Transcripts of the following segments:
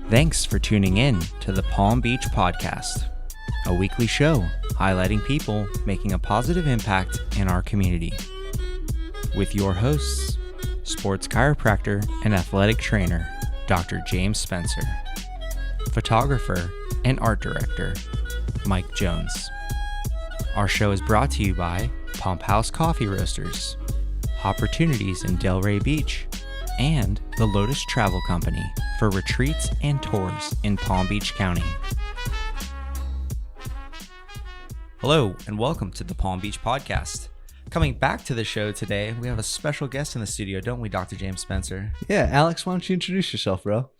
Thanks for tuning in to the Palm Beach Podcast, a weekly show highlighting people making a positive impact in our community. With your hosts, sports chiropractor and athletic trainer, Dr. James Spencer, photographer and art director, Mike Jones. Our show is brought to you by Pump House Coffee Roasters, Hopportunities in Delray Beach, and the Lotus Travel Company for retreats and tours in Palm Beach County. Hello, and welcome to the Palm Beach Podcast. Coming back to the show today, we have a special guest in the studio, don't we, Dr. James Spencer? Yeah, Alex, why don't you introduce yourself, bro?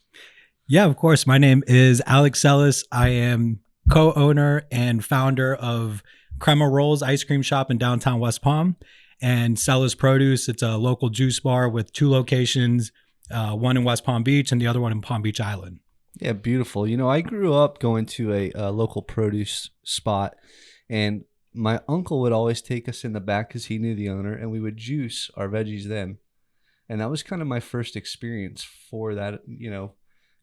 Yeah, of course. My name is Alex Celis. I am co-owner and founder of Crema Rolls ice cream shop in downtown West Palm, and Celis Produce. It's a local juice bar with two locations, one in West Palm Beach and the other one in Palm Beach Island. Yeah, beautiful. You know, I grew up going to a local produce spot, and my uncle would always take us in the back because he knew the owner, and we would juice our veggies then. And that was kind of my first experience for that, you know,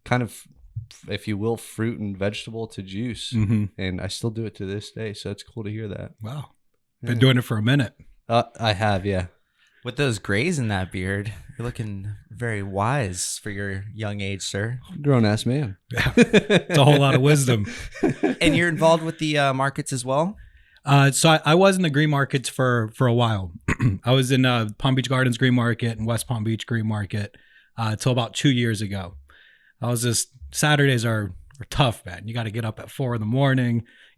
kind of, if you will, fruit and vegetable to juice. Mm-hmm. And I still do it to this day. So it's cool to hear that. Wow. Been doing it for a minute. I have, yeah. With those grays in that beard, you're looking very wise for your young age, sir. Grown-ass man. Yeah. It's a whole lot of wisdom. And you're involved with the markets as well? So I was in the green markets for a while. I was in Palm Beach Gardens Green Market and West Palm Beach Green Market till about 2 years ago. Saturdays are tough, man. You got to get up at 4 a.m.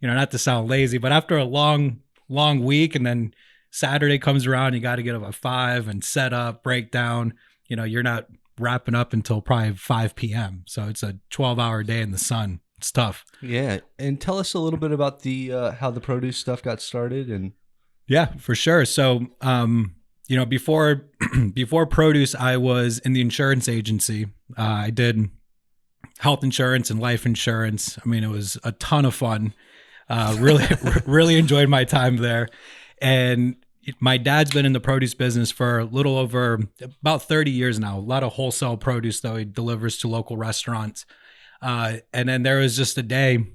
You know, not to sound lazy, but after a long week, and then Saturday comes around, you got to get up at 5 and set up, break down. You know, you're not wrapping up until probably 5 p.m. So it's a 12-hour day in the sun. It's tough. Yeah. And tell us a little bit about the how the produce stuff got started. And yeah, for sure. So, you know, before produce, I was in the insurance agency. I did health insurance and life insurance. I mean, it was a ton of fun. Really enjoyed my time there. And my dad's been in the produce business for a little over about 30 years now. A lot of wholesale produce, though, he delivers to local restaurants. And then there was just a day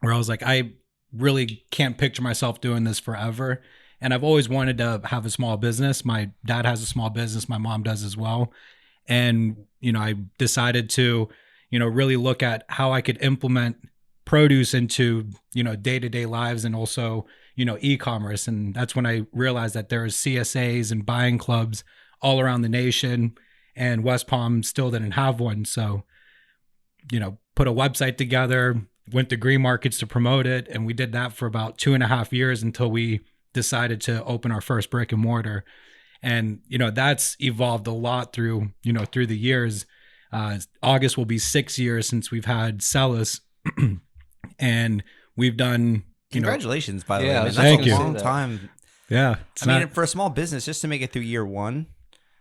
where I was like, I really can't picture myself doing this forever. And I've always wanted to have a small business. My dad has a small business. My mom does as well. And, you know, I decided to, you know, really look at how I could implement produce into, you know, day-to-day lives and also, you know, e-commerce. And that's when I realized that there was CSAs and buying clubs all around the nation, and West Palm still didn't have one. So, you know, put a website together, went to green markets to promote it. And we did that for about 2.5 years until we decided to open our first brick and mortar. And, you know, that's evolved a lot through the years. August will be 6 years since we've had Celis, and we've done, congratulations, by the way. Yeah, I mean, thank that's you. a long time. Yeah. I mean, for a small business, just to make it through year one.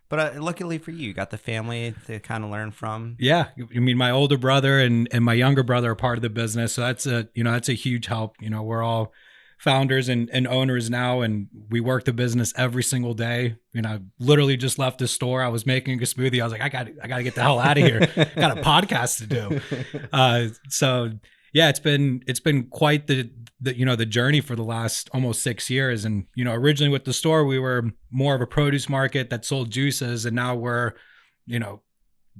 But luckily for you got the family to kind of learn from. Yeah. I mean, my older brother and my younger brother are part of the business. So that's a huge help. You know, we're all founders and owners now, and we work the business every single day. You know, I literally just left the store. I was making a smoothie. I was like, I got to get the hell out of here. Got a podcast to do. So yeah, it's been quite the journey for the last almost 6 years. And, you know, originally with the store, we were more of a produce market that sold juices. And now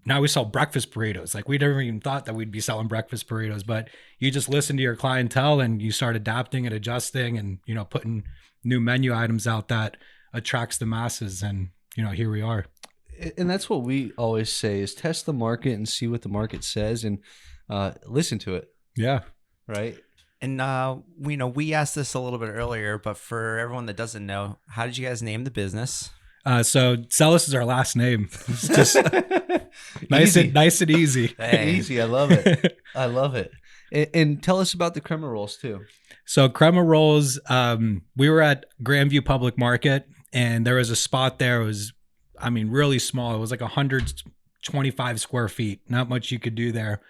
now we sell breakfast burritos. Like, we never even thought that we'd be selling breakfast burritos, but you just listen to your clientele and you start adapting and adjusting and, you know, putting new menu items out that attracts the masses. And, you know, here we are. And that's what we always say is test the market and see what the market says and listen to it. Yeah. Right. And we asked this a little bit earlier, but for everyone that doesn't know, how did you guys name the business? So Celis is our last name. It's just nice and easy. Hey. Easy. I love it. I love it. And tell us about the Crema Rolls too. So Crema Rolls, we were at Grandview Public Market, and there was a spot there. It was, I mean, really small. It was like 125 square feet. Not much you could do there.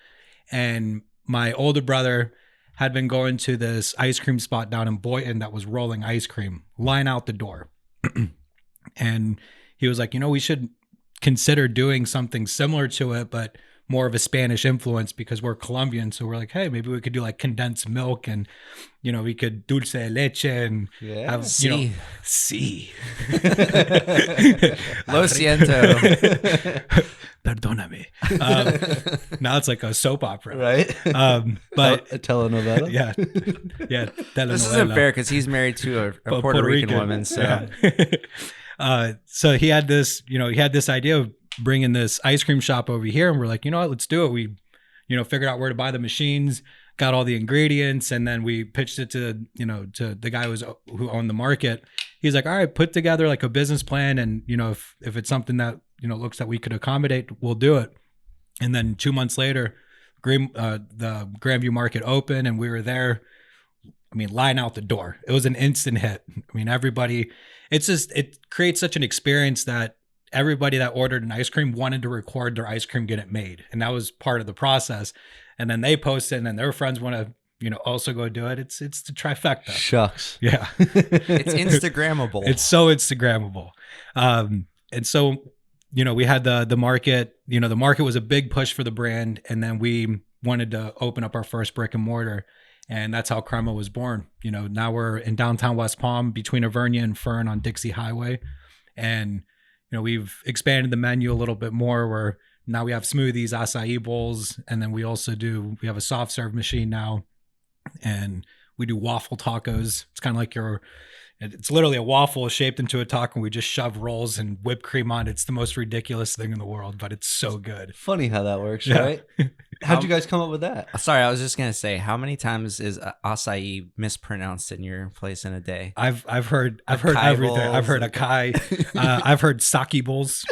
And my older brother had been going to this ice cream spot down in Boynton that was rolling ice cream, line out the door. And he was like, you know, we should consider doing something similar to it, but more of a Spanish influence because we're Colombian. So we're like, hey, maybe we could do like condensed milk and, you know, we could dulce de leche and have, you know, sí. Lo siento. Perdóname. Now it's like a soap opera. Right? But a telenovela? yeah. Yeah. This isn't fair because he's married to a Puerto Rican woman. So. Yeah. So he had this, you know, he had this idea of bringing this ice cream shop over here, and we're like, you know what, let's do it. We, you know, figured out where to buy the machines, got all the ingredients, and then we pitched it to, you know, to the guy who owned the market. He's like, all right, put together like a business plan, and you know, if it's something that, you know, looks that we could accommodate, we'll do it. And then 2 months later, the Grandview market opened, and we were there. I mean, line out the door. It was an instant hit. I mean, everybody, it creates such an experience that everybody that ordered an ice cream wanted to record their ice cream get it made. And that was part of the process. And then they post it, and then their friends want to, you know, also go do it. It's the trifecta. Shucks. Yeah. It's Instagrammable. It's so Instagrammable. And so, you know, we had the market, you know, the market was a big push for the brand. And then we wanted to open up our first brick and mortar. And that's how Crema was born. You know, now we're in downtown West Palm between Avernia and Fern on Dixie Highway. And, you know, we've expanded the menu a little bit more where now we have smoothies, acai bowls, and then we have a soft serve machine now, and we do waffle tacos. It's kind of like it's literally a waffle shaped into a taco, and we just shove rolls and whipped cream on it. It's the most ridiculous thing in the world, but it's so good. Funny how that works, Yeah. right? How'd you guys come up with that? Sorry, I was just gonna say, how many times is acai mispronounced in your place in a day? I've heard Acai everything. bowls. I've heard acai. I've heard sake bowls.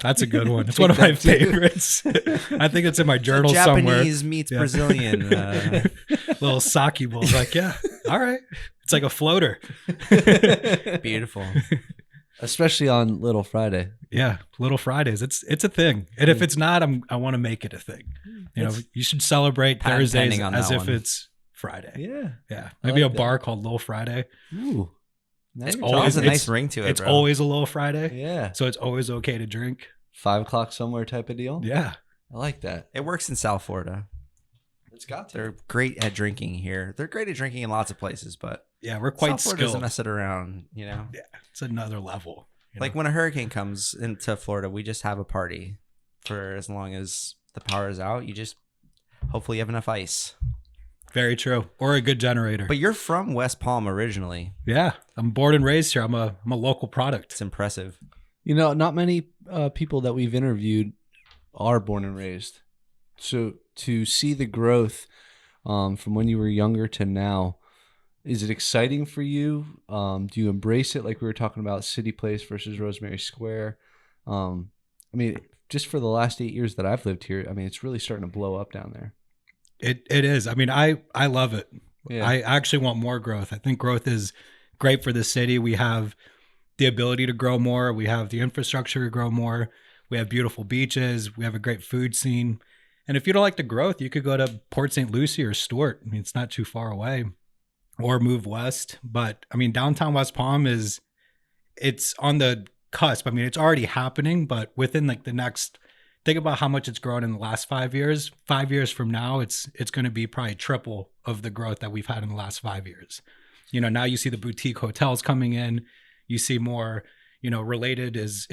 That's a good one. It's one of my favorites. I think it's in my journal somewhere. Japanese meets Brazilian. Little sake bowls. Like, yeah, all right. It's like a floater. Beautiful. Especially on Little Friday. Yeah, Little Fridays. It's a thing. And if it's not, I want to make it a thing. You know, you should celebrate Patent Thursdays pending on as that if one. it's Friday. Yeah. Yeah. I Maybe like a that. bar called Little Friday. Ooh. Now It's you're always There's a talking. nice ring to it, It's bro. always a Little Friday. Yeah. So it's always okay to drink. 5 o'clock somewhere type of deal. Yeah. I like that. It works in South Florida. It's got to. They're great at drinking here. They're great at drinking in lots of places, but Yeah, we're quite South Florida doesn't skilled. mess it around, you know? Yeah, it's another level. you Like know? when a hurricane comes into Florida, we just have a party for as long as the power is out. You just hopefully you have enough ice. Very true. Or a good generator. But you're from West Palm originally. Yeah, I'm born and raised here. I'm a local product. It's impressive. You know, not many people that we've interviewed are born and raised. So to see the growth from when you were younger to now, is it exciting for you? Do you embrace it like we were talking about City Place versus Rosemary Square? I mean, just for the last 8 years that I've lived here, I mean, it's really starting to blow up down there. It is. I mean, I love it. Yeah. I actually want more growth. I think growth is great for the city. We have the ability to grow more. We have the infrastructure to grow more. We have beautiful beaches. We have a great food scene. And if you don't like the growth, you could go to Port St. Lucie or Stuart. I mean, it's not too far away, or move west. But I mean, downtown West Palm it's on the cusp. I mean, it's already happening, but within like the next, think about how much it's grown in the last 5 years. 5 years from now, it's going to be probably triple of the growth that we've had in the last 5 years. You know, now you see the boutique hotels coming in. You see more, you know, Related is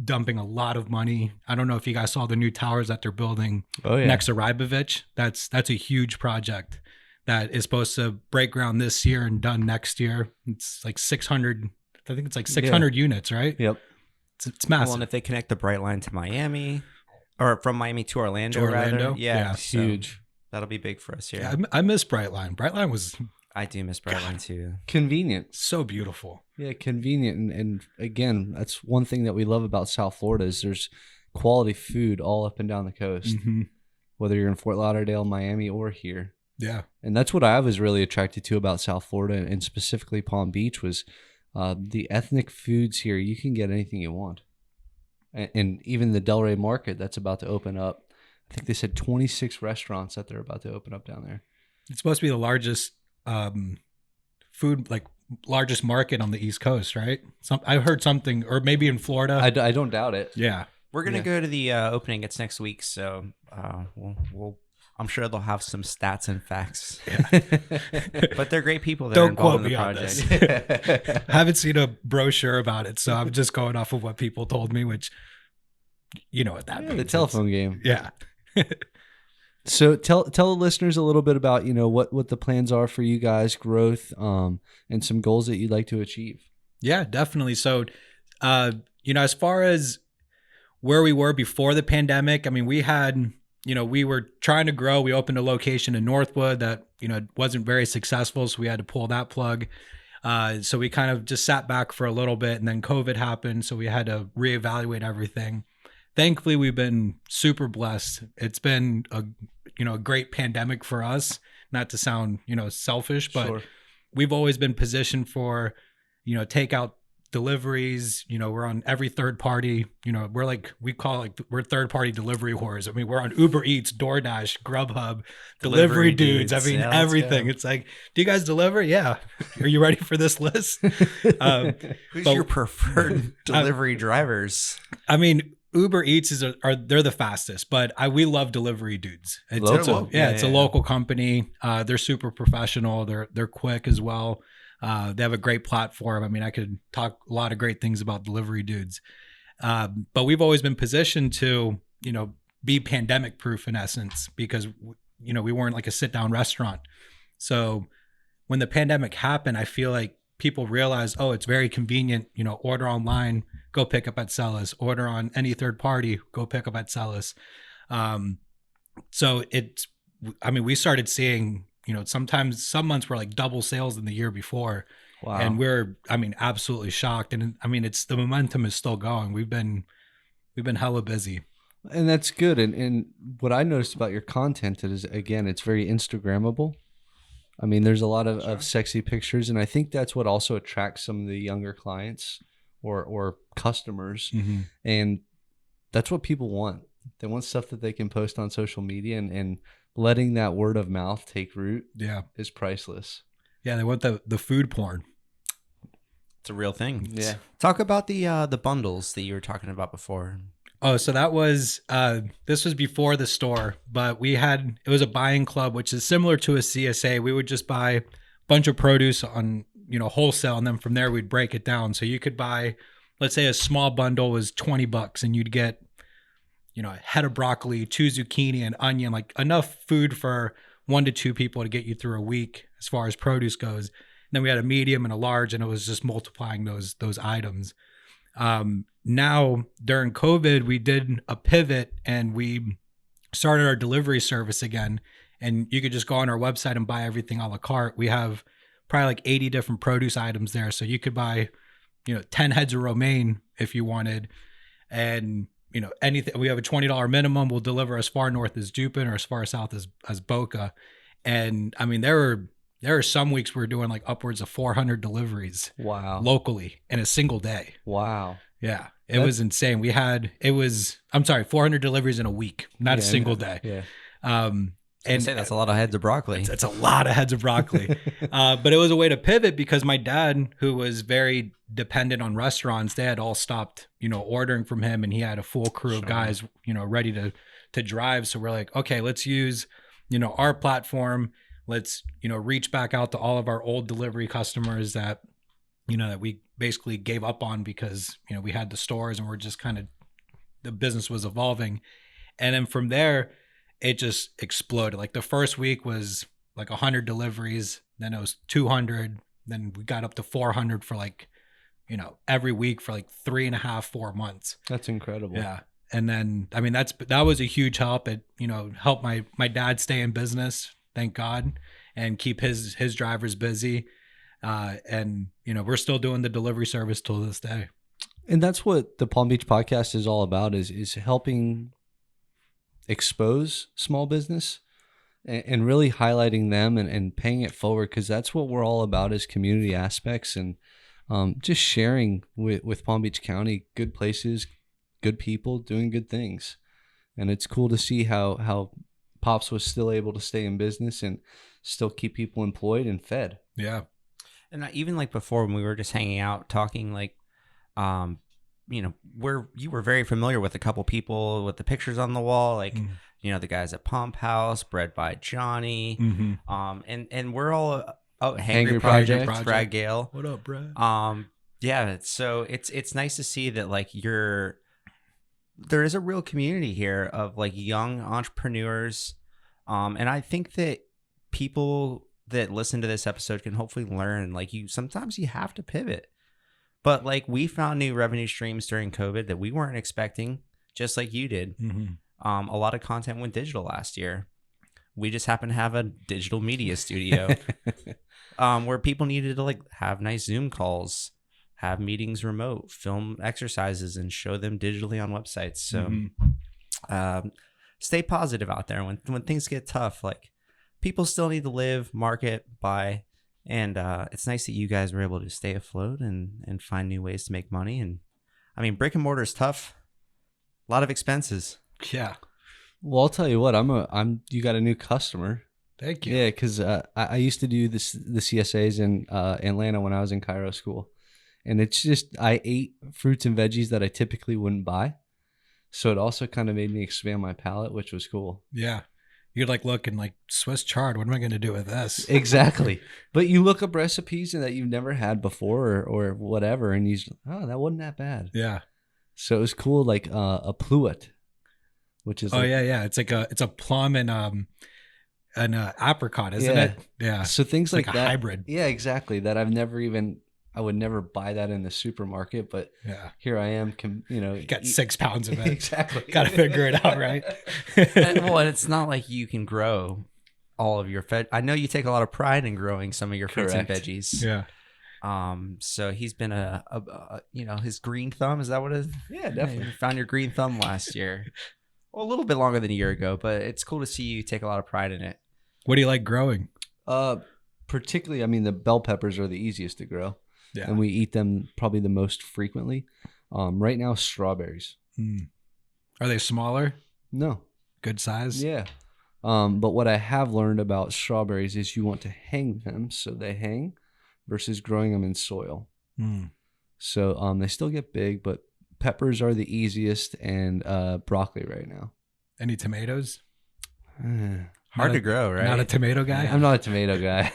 dumping a lot of money. I don't know if you guys saw the new towers that they're building next to Rybovich. That's a huge project that is supposed to break ground this year and done next year. It's like 600, I think it's like 600 units, right? Yep. It's massive. Well, and if they connect the Bright Line to Miami, or from Miami to Orlando, To Orlando? rather, Yeah. so Huge. that'll be big for us here. Yeah, I miss Brightline. Brightline was I do miss Bright Line too. Convenient. so beautiful. Yeah, convenient. And again, that's one thing that we love about South Florida is there's quality food all up and down the coast, whether you're in Fort Lauderdale, Miami, or here. Yeah. And that's what I was really attracted to about South Florida and specifically Palm Beach was the ethnic foods here. You can get anything you want. And even the Delray Market that's about to open up. I think they said 26 restaurants that they're about to open up down there. It's supposed to be the largest largest market on the East Coast, right? I heard something, or maybe in Florida. I don't doubt it. Yeah. We're gonna go to the opening. It's next week, so we'll. I'm sure they'll have some stats and facts. But they're great people that are involved in the project. I haven't seen a brochure about it, so I'm just going off of what people told me, which you know what that means. The telephone game. Yeah. So tell the listeners a little bit about, what the plans are for you guys, growth, and some goals that you'd like to achieve. Yeah, definitely. So, as far as where we were before the pandemic, I mean, we had, we were trying to grow. We opened a location in Northwood that, wasn't very successful. So we had to pull that plug. So we kind of just sat back for a little bit, and then COVID happened. So we had to reevaluate everything. Thankfully, we've been super blessed. It's been a great pandemic for us, not to sound, selfish, but Sure. We've always been positioned for, takeout deliveries. We're on every third party, we're third party delivery whores. I mean, we're on Uber Eats, DoorDash, Grubhub, delivery dudes. I mean, everything. It's like, do you guys deliver? Yeah. Are you ready for this list? Who's your preferred delivery drivers? I mean, Uber Eats they're the fastest, but we love delivery dudes. It's a local company. They're super professional. They're quick as well. They have a great platform. I mean, I could talk a lot of great things about delivery dudes. But we've always been positioned to, be pandemic proof in essence, because, we weren't like a sit down restaurant. So when the pandemic happened, I feel like people realized, it's very convenient, order online, go pick up at Celis, order on any third party, go pick up at Celis. So we started seeing, sometimes some months were like double sales than the year before. Wow. And we're, absolutely shocked. And it's the momentum is still going. We've been hella busy. And that's good. And what I noticed about your content is, again, it's very Instagrammable. I mean, there's a lot of sexy pictures, and I think that's what also attracts some of the younger clients or customers. Mm-hmm. And that's what people want. They want stuff that they can post on social media, and letting that word of mouth take root is priceless. Yeah, they want the food porn. It's a real thing. Yeah. Talk about the bundles that you were talking about before. Oh, so that was, this was before the store, but it was a buying club, which is similar to a CSA. We would just buy a bunch of produce on, wholesale, and then from there we'd break it down. So you could buy, let's say a small bundle was $20 and you'd get, a head of broccoli, 2 zucchini, and onion, like enough food for 1 to 2 people to get you through a week as far as produce goes. And then we had a medium and a large, and it was just multiplying those items. Now during COVID, we did a pivot and we started our delivery service again, and you could just go on our website and buy everything a la carte. We have probably like 80 different produce items there. So you could buy, 10 heads of romaine if you wanted. And, anything, we have a $20 minimum. We'll deliver as far north as Dupin or as far south as Boca. And I mean, there are some weeks we're doing like upwards of 400 deliveries. Wow. Locally in a single day. Wow. Yeah. It was insane. 400 deliveries in a week, not a single day. Yeah. And say that's a lot of heads of broccoli. It's a lot of heads of broccoli. But it was a way to pivot because my dad, who was very dependent on restaurants, they had all stopped, ordering from him, and he had a full crew of guys, ready to drive. So we're like, okay, let's use, our platform. Let's, reach back out to all of our old delivery customers that, that we basically gave up on because, we had the stores and we're just the business was evolving. And then from there, it just exploded. Like the first week was like 100 deliveries, then it was 200, then we got up to 400 for like, every week for like 3.5, 4 months. That's incredible. Yeah. And then, that was a huge help. It, helped my dad stay in business, thank God, and keep his drivers busy. And, we're still doing the delivery service till this day. And that's what the Palm Beach podcast is all about, is helping expose small business and really highlighting them and paying it forward, because that's what we're all about, is community aspects and just sharing with Palm Beach County, good places, good people doing good things. And it's cool to see how Pops was still able to stay in business and still keep people employed and fed. Yeah. And even like before, when we were just hanging out talking, like you were very familiar with a couple people with the pictures on the wall, like the guys at Pump House, Bred by Johnny, and we're all Hangry Project, Brad Gale. What up, Brad? Yeah, so it's nice to see that like there is a real community here of like young entrepreneurs, and I think that people that listen to this episode can hopefully learn like sometimes you have to pivot. But like we found new revenue streams during COVID that we weren't expecting, just like you did. A lot of content went digital last year. We just happened to have a digital media studio where people needed to like have nice Zoom calls, have meetings remote, film exercises, and show them digitally on websites. So stay positive out there when things get tough. Like people still need to live, market, buy. And it's nice that you guys were able to stay afloat and find new ways to make money. And I mean, brick and mortar is tough. A lot of expenses. Yeah. Well, I'll tell you what. You got a new customer. Thank you. Yeah, because I used to do the CSAs in Atlanta when I was in chiro school, and it's just I ate fruits and veggies that I typically wouldn't buy, so it also kind of made me expand my palate, which was cool. Yeah. You're like looking like Swiss chard. What am I going to do with this? Exactly. But you look up recipes that you've never had before or whatever, and that wasn't that bad. Yeah. So it was cool, like a pluet, which is yeah. It's like it's a plum and an apricot, isn't it? Yeah. So things it's like a that. Hybrid. Yeah, exactly. That I would never buy that in the supermarket, but here I am. You got 6 pounds of it. Exactly. Got to figure it out, right? and it's not like you can grow all of your I know you take a lot of pride in growing some of your fruits and veggies. Yeah. So he's been his green thumb. Is that what it is? Yeah, definitely. You found your green thumb last year. Well, a little bit longer than a year ago, but it's cool to see you take a lot of pride in it. What do you like growing? Particularly, I mean, the bell peppers are the easiest to grow. Yeah. And we eat them probably the most frequently. Right now, strawberries. Are they smaller? No. Good size? Yeah. But what I have learned about strawberries is you want to hang them so they hang versus growing them in soil. So they still get big, but peppers are the easiest, and broccoli right now. Any tomatoes? Hard to grow, right? Not a tomato guy? I'm not a tomato guy.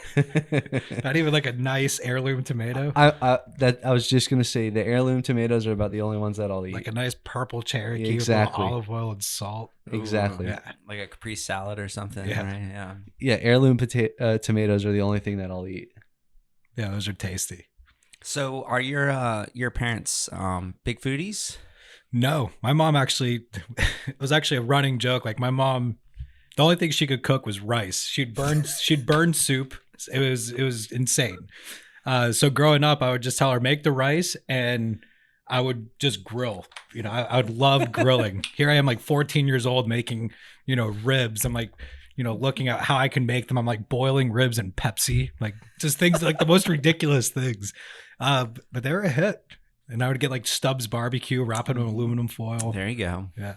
Not even like a nice heirloom tomato? I was just going to say the heirloom tomatoes are about the only ones that I'll eat. Like a nice purple Cherokee exactly. with olive oil and salt. Exactly. Ooh, yeah. Like a Capri salad or something, Yeah. right? Yeah. Yeah, heirloom tomatoes are the only thing that I'll eat. Yeah, those are tasty. So are your parents big foodies? No, my mom actually, it was actually a running joke. Like my mom, the only thing she could cook was rice. She'd burn soup. It was insane. So growing up, I would just tell her, make the rice, and I would just grill. I would love grilling. Here I am, like 14 years old, making, ribs. I'm like, looking at how I can make them. I'm like boiling ribs in Pepsi, like just things like the most ridiculous things. But they were a hit. And I would get like Stubbs barbecue, wrap it in aluminum foil. There you go. Yeah.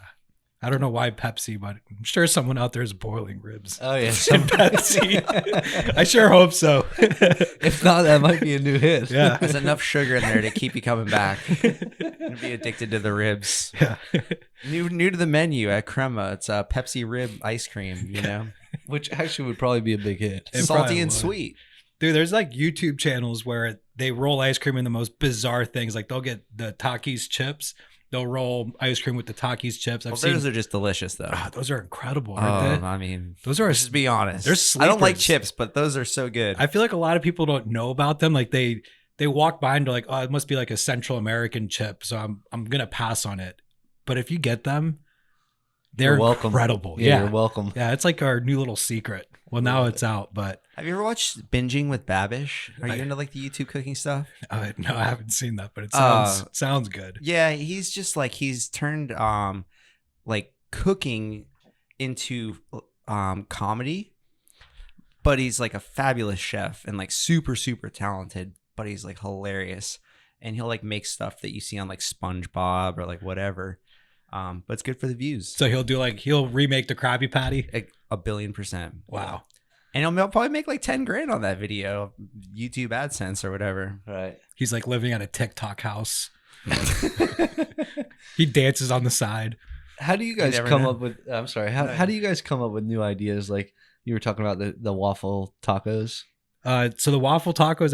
I don't know why Pepsi, but I'm sure someone out there is boiling ribs. Oh, yeah. In Pepsi. I sure hope so. If not, that might be a new hit. Yeah. There's enough sugar in there to keep you coming back. And be addicted to the ribs. Yeah. New to the menu at Crema. It's a Pepsi rib ice cream, Which actually would probably be a big hit. It Salty probably and would. sweet. Dude, there's like YouTube channels where they roll ice cream in the most bizarre things. Like they'll get the Takis chips. They'll roll ice cream with the Takis chips. Those are just delicious, though. Those are incredible, aren't they? I mean, Those are, let's just be honest. They're I don't like sleepers. chips, but those are so good. I feel like a lot of people don't know about them. Like they walk by and they're like, oh, it must be like a Central American chip, so I'm gonna pass on it. But if you get them, they're You're welcome. incredible. Yeah, you're welcome. Yeah, it's like our new little secret. Well, now it's out, but Have you ever watched Binging with Babish? Are you into like the YouTube cooking stuff? no, I haven't seen that, but it sounds good. Yeah, he's just like he's turned like cooking into comedy, but he's like a fabulous chef and like super talented, but he's like hilarious, and he'll like make stuff that you see on like SpongeBob or like whatever. But it's good for the views. So he'll remake the Krabby Patty. Like 1,000,000,000%. Wow. And he'll probably make like 10 grand on that video, YouTube AdSense or whatever. Right. He's like living at a TikTok house. He dances on the side. How do you guys never come know. up with? I'm sorry. How do you guys come up with new ideas? Like you were talking about the waffle tacos. So the waffle tacos,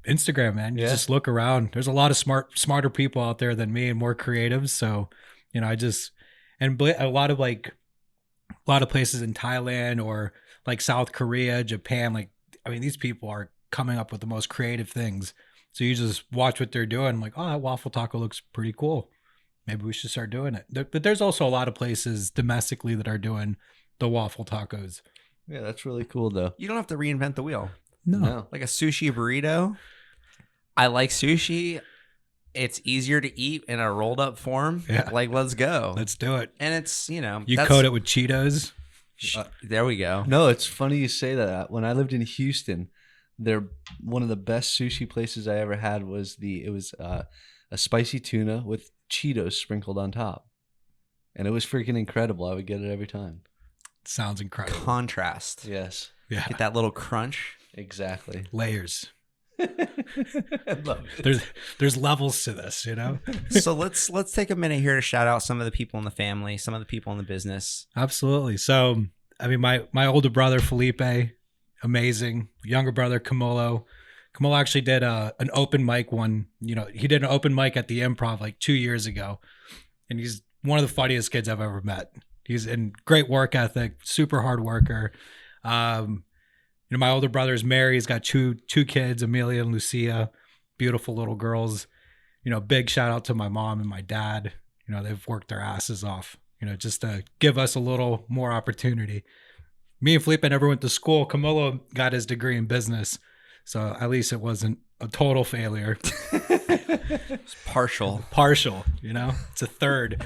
Instagram, man. You Yeah. just look around. There's a lot of smarter people out there than me and more creatives. So, you know, a lot of places in Thailand or like South Korea, Japan. Like, I mean, these people are coming up with the most creative things. So you just watch what they're doing. Like, oh, that waffle taco looks pretty cool. Maybe we should start doing it. But there's also a lot of places domestically that are doing the waffle tacos. Yeah, that's really cool though. You don't have to reinvent the wheel. No. Like a sushi burrito. I like sushi. It's easier to eat in a rolled up form. Yeah. Like, let's go. Let's do it. And it's, you know, You coat it with Cheetos. There we go. No, it's funny you say that. When I lived in Houston, one of the best sushi places I ever had was a spicy tuna with Cheetos sprinkled on top, and it was freaking incredible. I would get it every time. Sounds incredible. Contrast. Yes, Yeah. Get that little crunch. exactly. Layers. I love it. There's levels to this, you know? So let's take a minute here to shout out some of the people in the family, some of the people in the business. Absolutely. So, I mean, my older brother, Felipe, amazing. Younger brother, Camolo. Camolo actually did an open mic he did an open mic at the Improv like 2 years ago. And he's one of the funniest kids I've ever met. He's in great work ethic, super hard worker. My older brother is married. He's got two kids, Amelia and Lucia, beautiful little girls. Big shout out to my mom and my dad. They've worked their asses off, just to give us a little more opportunity. Me and Felipe never went to school. Camilo got his degree in business. So at least it wasn't a total failure. It's partial. It's a third.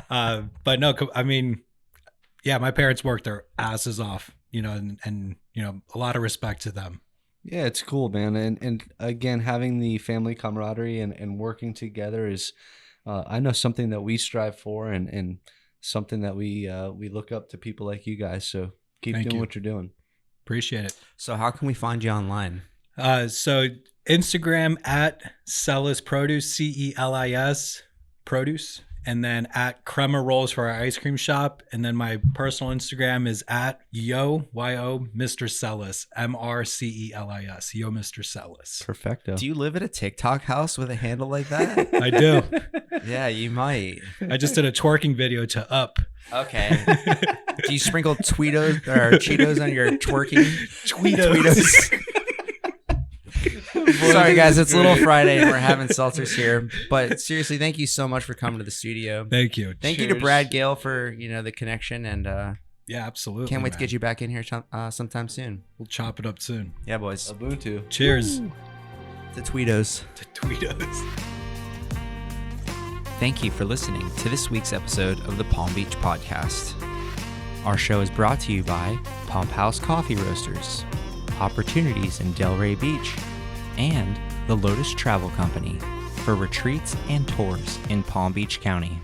But no, I mean, yeah, my parents worked their asses off, and a lot of respect to them. Yeah, it's cool, man. And again, having the family camaraderie and working together is, I know, something that we strive for and something that we look up to people like you guys. So keep doing what you're doing. Appreciate it. So how can we find you online? So Instagram at Celis Produce, CELIS Produce, and then at Crema Rolls for our ice cream shop. And then my personal Instagram is at YO Mr. Celis, MRCELIS, Yo Mr. Celis. Perfecto. Do you live at a TikTok house with a handle like that? I do. Yeah, you might. I just did a twerking video to Up. Okay. Do you sprinkle Cheetos on your twerking? Tweetos. Sorry, guys. It's Little Friday and we're having seltzers here. But seriously, thank you so much for coming to the studio. Thank you. Thank you to Brad Gale for, the connection. And Yeah, absolutely. can't wait to get you back in here sometime soon. We'll chop it up soon. Yeah, boys. Ubuntu. Cheers. To Tweetos. To Tweetos. Thank you for listening to this week's episode of the Palm Beach Podcast. Our show is brought to you by Pump House Coffee Roasters, Hopportunities in Delray Beach, and the Lotus Travel Company for retreats and tours in Palm Beach County.